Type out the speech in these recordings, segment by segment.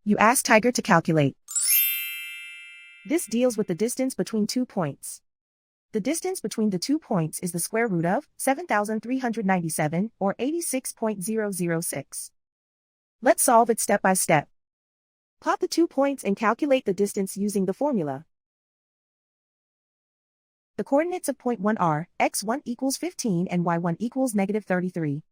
You ask Tiger to calculate. This deals with the distance between 2 points. The distance between the 2 points is the square root of 7,397, or 86.006. Let's solve it step by step. Plot the 2 points and calculate the distance using the formula. The coordinates of point 1 are x1 equals 15 and y1 equals negative 33.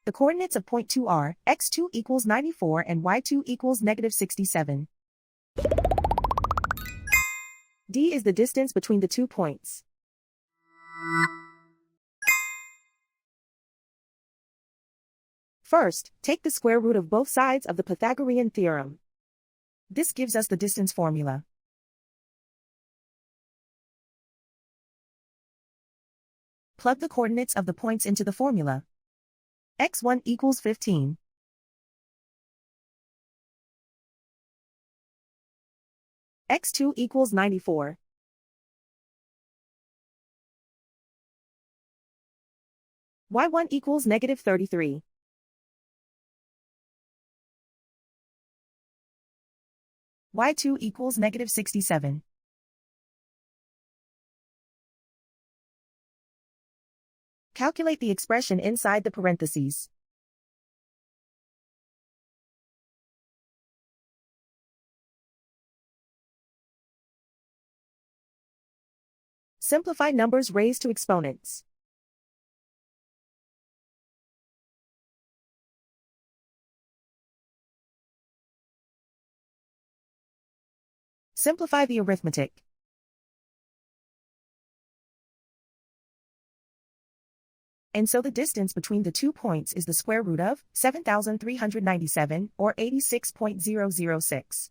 The coordinates of point 2 are x2 equals 94 and y2 equals negative 67. D is the distance between the 2 points. First, take the square root of both sides of the Pythagorean theorem. This gives us the distance formula. Plug the coordinates of the points into the formula. x1 equals 15. x2 equals 94. y1 equals negative 33. y2 equals negative 67. Calculate the expression inside the parentheses. Simplify numbers raised to exponents. Simplify the arithmetic. And so the distance between the 2 points is the square root of 7,397, or 86.006.